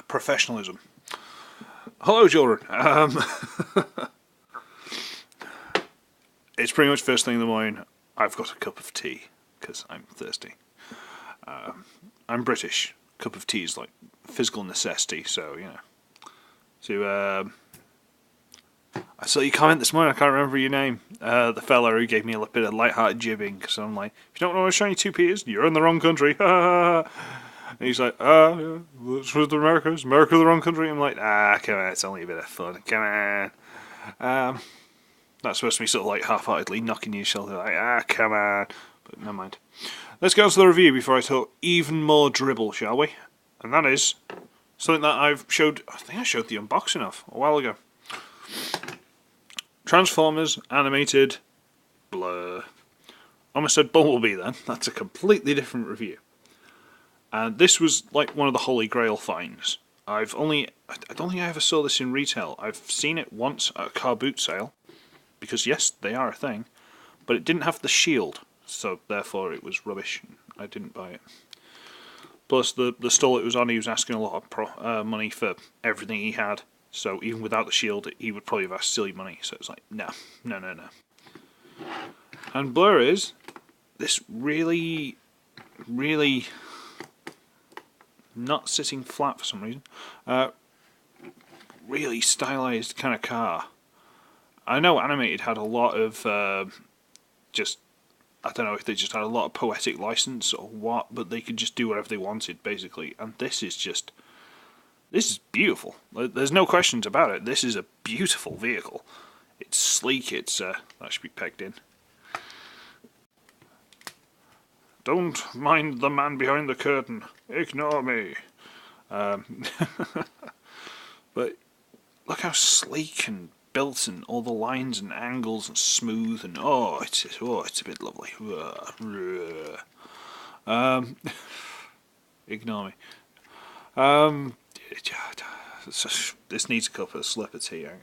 professionalism. Hello, children. It's pretty much first thing in the morning. I've got a cup of tea because I'm thirsty. I'm British. Cup of tea is like physical necessity, so you know. So I saw your comment this morning. I can't remember your name. The fella who gave me a bit of light-hearted jibbing because I'm like, if you don't know what a shiny 2p is, you're in the wrong country. And he's like, yeah, what's with America? Is America the wrong country? I'm like, come on, it's only a bit of fun. Come on. That's supposed to be sort of like half-heartedly knocking your shoulder, like, come on. But never mind. Let's get on to the review before I talk even more dribble, shall we? And that is something that I think I showed the unboxing of a while ago. Transformers animated Blur. Almost said Bumblebee then. That's a completely different review. And this was like one of the Holy Grail finds. I don't think I ever saw this in retail. I've seen it once at a car boot sale. Because yes, they are a thing. But it didn't have the shield. So therefore it was rubbish. I didn't buy it. Plus the stall it was on, he was asking a lot of money for everything he had. So even without the shield, he would probably have asked silly money. So it's like, no. And Blur is this really, really not sitting flat for some reason. Really stylized kind of car. I know Animated had a lot of I don't know if they just had a lot of poetic license or what, but they could just do whatever they wanted basically. And this is beautiful. There's no questions about it. This is a beautiful vehicle. It's sleek. That should be pegged in. Don't mind the man behind the curtain. Ignore me. But look how sleek and built and all the lines and angles and smooth and it's a bit lovely. Ignore me. This needs a cup of slip of tea. Hang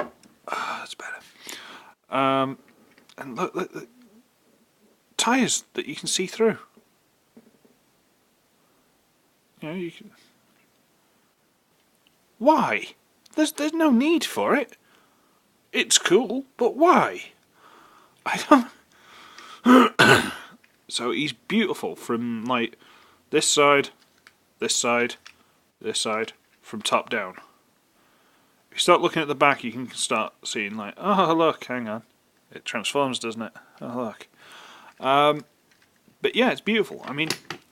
on. That's better. And look, tyres that you can see through. You know, you can. Why? There's no need for it. It's cool, but why? I don't. So he's beautiful from like this side, this side, this side, from top down. If you start looking at the back, you can start seeing like, oh look, hang on, it transforms, doesn't it? Oh look. But yeah, it's beautiful. I mean,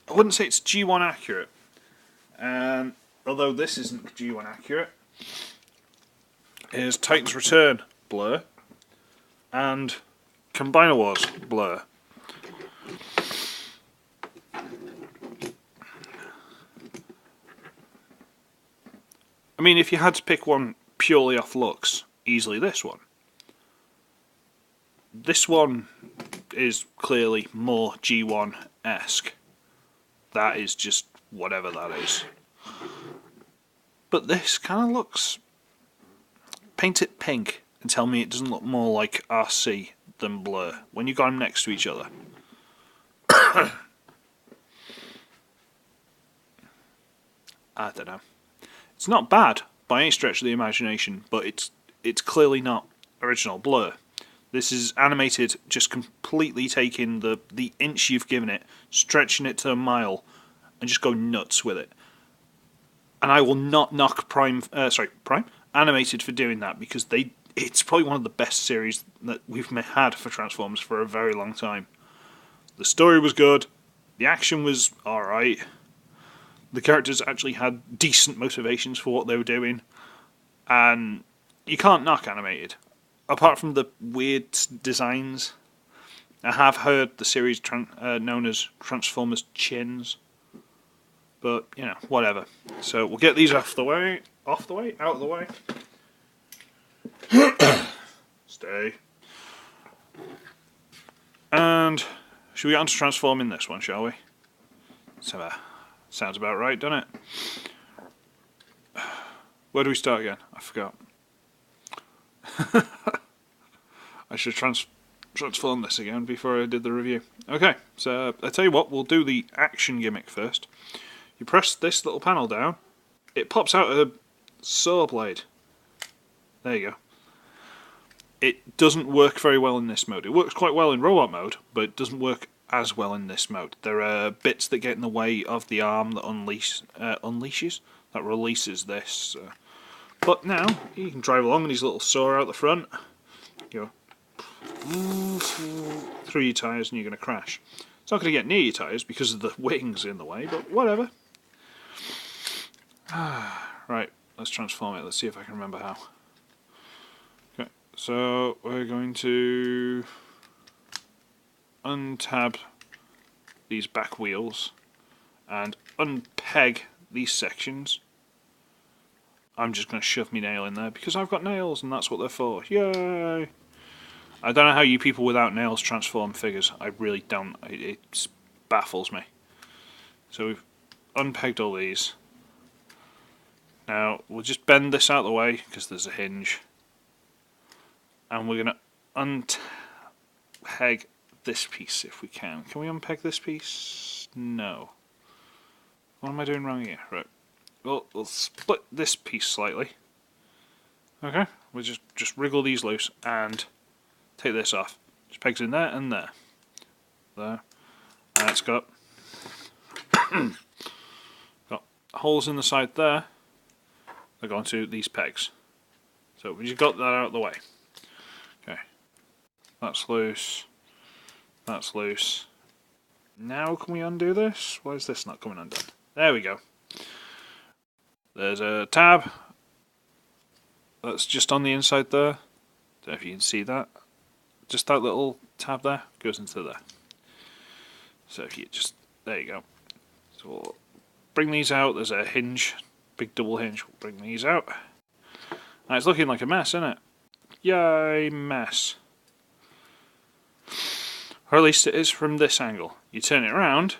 I wouldn't say it's G1 accurate. Although this isn't G1 accurate, is Titan's Return Blur and Combiner Wars Blur. I mean, if you had to pick one purely off looks, easily this one. This one is clearly more G1-esque. That is just whatever that is. But this kind of looks... Paint it pink and tell me it doesn't look more like RC than Blur when you got them next to each other. I don't know. It's not bad by any stretch of the imagination, but it's clearly not original Blur. This is Animated, just completely taking the inch you've given it, stretching it to a mile, and just go nuts with it. And I will not knock Prime Animated for doing that, because it's probably one of the best series that we've had for Transformers for a very long time. The story was good, the action was alright, the characters actually had decent motivations for what they were doing, and you can't knock Animated. Apart from the weird designs, I have heard the series known as Transformers Chins. But, you know, whatever. So we'll get these out of the way. Stay. And should we get on to transforming this one, shall we? So, sounds about right, doesn't it? Where do we start again? I forgot. I should transform this again before I did the review. Okay, so I tell you what, we'll do the action gimmick first. You press this little panel down, it pops out a saw blade. There you go. It doesn't work very well in this mode. It works quite well in robot mode, but it doesn't work as well in this mode. There are bits that get in the way of the arm that that releases this. But now you can drive along with his little saw out the front. You go through your tyres and you're going to crash. It's not going to get near your tyres because of the wings in the way, but whatever. Right, let's transform it. Let's see if I can remember how. Okay, so we're going to untab these back wheels and unpeg these sections. I'm just going to shove my nail in there because I've got nails and that's what they're for. Yay! I don't know how you people without nails transform figures. I really don't. It baffles me. So we've unpegged all these. Now we'll just bend this out of the way because there's a hinge. And we're going to unpeg this piece if we can. Can we unpeg this piece? No. What am I doing wrong here? Right. Well, we'll split this piece slightly. Okay. We'll just wriggle these loose and take this off. Just pegs in there and there. There. And it's got holes in the side there. They're going to these pegs. So we just got that out of the way. Okay. That's loose. That's loose. Now can we undo this? Why is this not coming undone? There we go. There's a tab. That's just on the inside there. Don't know if you can see that. Just that little tab there goes into there. So if you just, there you go. So we'll bring these out. There's a hinge, big double hinge. We'll bring these out. And it's looking like a mess, isn't it? Yay, mess. Or at least it is from this angle. You turn it around.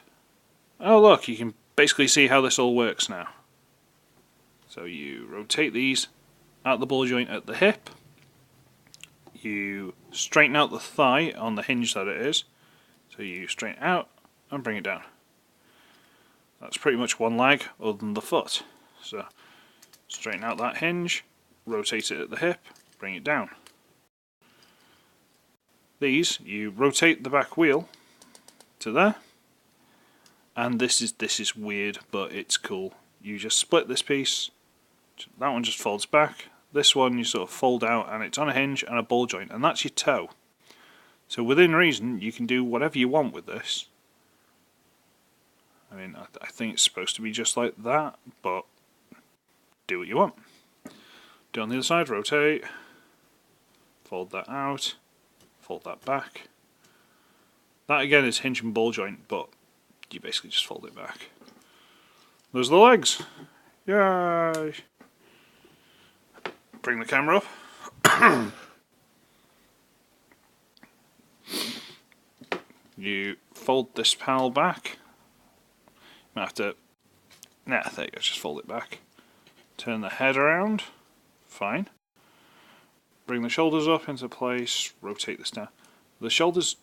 Oh look, you can basically see how this all works now. So you rotate these out the ball joint at the hip. You straighten out the thigh on the hinge that it is. So you straighten it out and bring it down. That's pretty much one leg other than the foot. So straighten out that hinge, rotate it at the hip, bring it down. These, you rotate the back wheel to there. And this is weird, but it's cool. You just split this piece. That one just folds back. This one you sort of fold out and it's on a hinge and a ball joint, and that's your toe. So within reason, you can do whatever you want with this. I mean, I think it's supposed to be just like that, but do what you want. Do it on the other side, rotate, fold that out, fold that back. That again is hinge and ball joint, but you basically just fold it back. Those are the legs. Yay! Bring the camera up. You fold this panel back. You might have to... Nah, there you go, just fold it back. Turn the head around. Fine. Bring the shoulders up into place. Rotate this down. The shoulders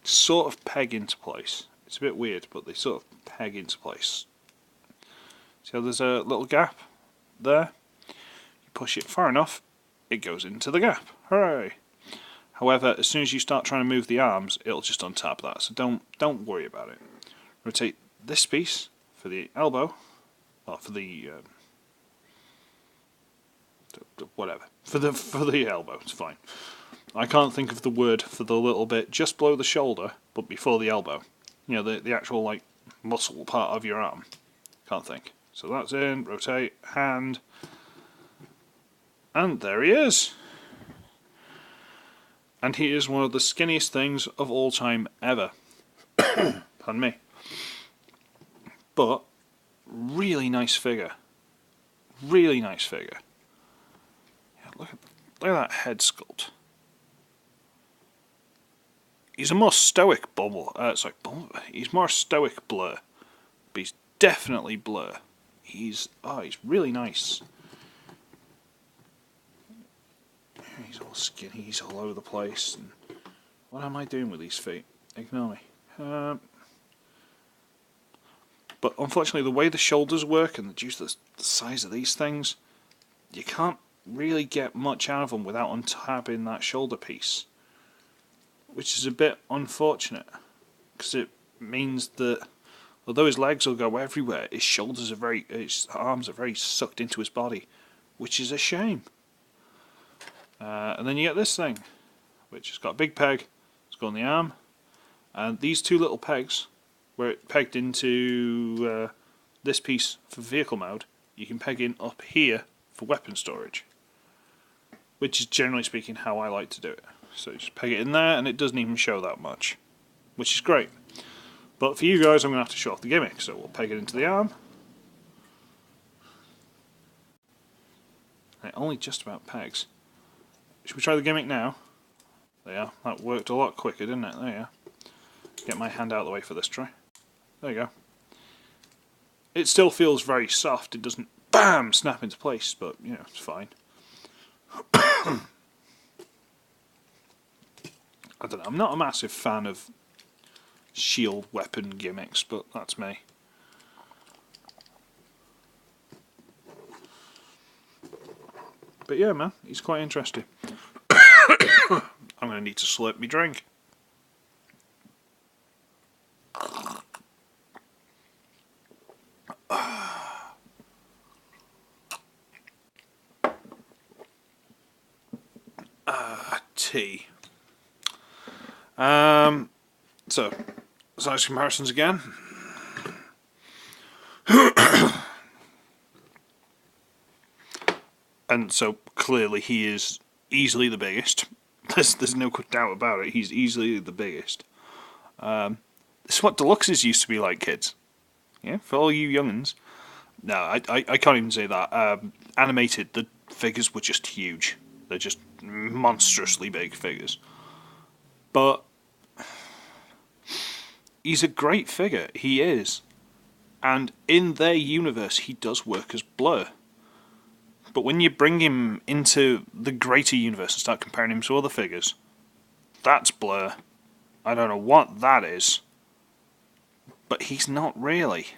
sort of peg into place. It's a bit weird, but they sort of peg into place. See how there's a little gap there? You push it far enough, it goes into the gap. Hooray! However, as soon as you start trying to move the arms, it'll just untap that. So don't worry about it. Rotate this piece for the elbow, or for the whatever, for the elbow. It's fine. I can't think of the word for the little bit just below the shoulder, but before the elbow. You know, the actual like muscle part of your arm. Can't think. So that's in. Rotate, hand, and there he is. And he is one of the skinniest things of all time ever. Pardon me. But, really nice figure. Really nice figure. Yeah, look at that head sculpt. He's a more stoic he's more stoic Blur. But he's definitely Blur. He's really nice. He's all skinny, he's all over the place. And What am I doing with these feet? Ignore me. But unfortunately, the way the shoulders work and due to the size of these things, you can't really get much out of them without untabbing that shoulder piece, which is a bit unfortunate, because it means that although his legs will go everywhere, his arms are very sucked into his body, which is a shame. And then you get this thing, which has got a big peg. It's got on the arm, and these two little pegs, where it pegged into this piece for vehicle mode, you can peg in up here for weapon storage, which is generally speaking how I like to do it. So you just peg it in there, and it doesn't even show that much, which is great. But for you guys, I'm going to have to show off the gimmick, so we'll peg it into the arm. And it only just about pegs. Should we try the gimmick now? There you are. That worked a lot quicker, didn't it? There you are. Get my hand out of the way for this try. There you go. It still feels very soft. It doesn't, BAM! Snap into place, but, you know, it's fine. I don't know. I'm not a massive fan of shield weapon gimmicks, but that's me. But yeah, man, he's quite interesting. I'm going to need to slurp me drink. Tea. So, size comparisons again. And so clearly he is easily the biggest. There's no doubt about it. He's easily the biggest. This is what deluxes used to be like, kids. Yeah, for all you young'uns. No, I can't even say that. Animated, the figures were just huge. They're just monstrously big figures. But he's a great figure. He is. And in their universe, he does work as Blur. But when you bring him into the greater universe and start comparing him to other figures, that's Blur. I don't know what that is. But he's not really.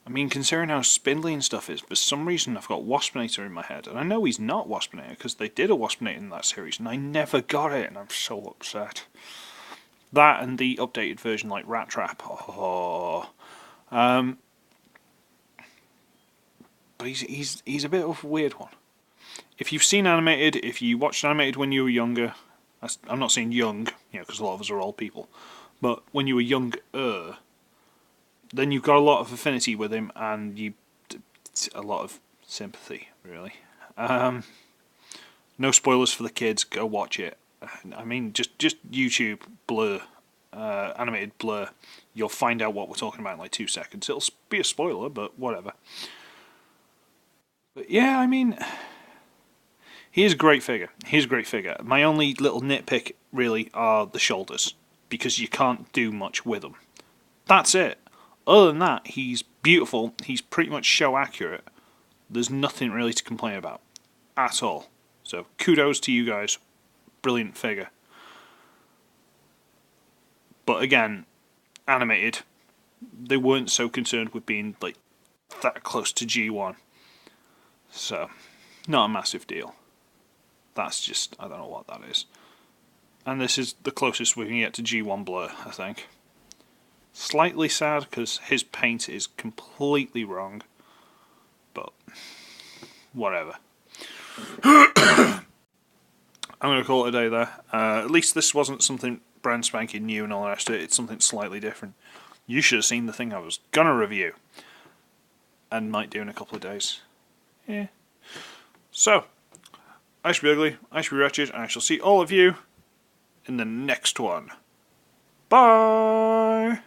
I mean, considering how spindly and stuff is, for some reason I've got Waspinator in my head. And I know he's not Waspinator, because they did a Waspinator in that series, and I never got it, and I'm so upset. That and the updated version like Rat Trap. Oh. But he's a bit of a weird one. If you've seen animated, if you watched animated when you were younger, I'm not saying young, you know, because a lot of us are old people, but when you were younger, then you've got a lot of affinity with him, and a lot of sympathy, really. No spoilers for the kids. Go watch it. I mean, just YouTube Blur, animated Blur. You'll find out what we're talking about in like 2 seconds. It'll be a spoiler, but whatever. But yeah, I mean, he is a great figure. He's a great figure. My only little nitpick, really, are the shoulders, because you can't do much with them. That's it. Other than that, he's beautiful. He's pretty much show accurate. There's nothing really to complain about. At all. So, kudos to you guys. Brilliant figure. But again, animated, they weren't so concerned with being like that close to G1. So, not a massive deal. That's just, I don't know what that is. And this is the closest we can get to G1 Blur, I think. Slightly sad because his paint is completely wrong. But, whatever. I'm going to call it a day there. At least this wasn't something brand spanking new and all the rest of it. It's something slightly different. You should have seen the thing I was going to review. And might do in a couple of days. Yeah. So, I should be ugly, I should be wretched, and I shall see all of you in the next one. Bye!